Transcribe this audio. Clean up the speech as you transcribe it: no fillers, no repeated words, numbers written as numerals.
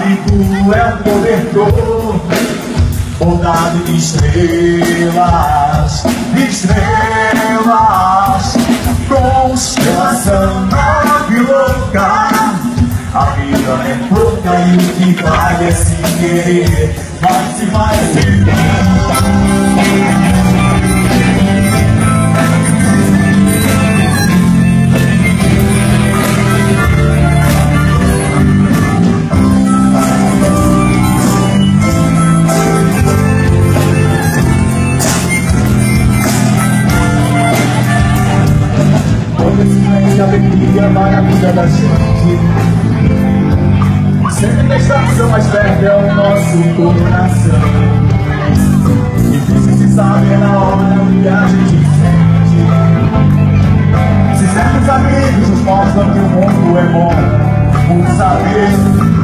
amigo é um cobertor bordado de estrelas, constelação nova e louca. A vida é pouca e o que vale é se querer, mas se vai a alegria vai na vida da gente. Sempre a estação mais perto é o nosso coração. Difícil se saber na hora o que a gente sente. Se certos amigos nos mostram que o mundo é bom, por saber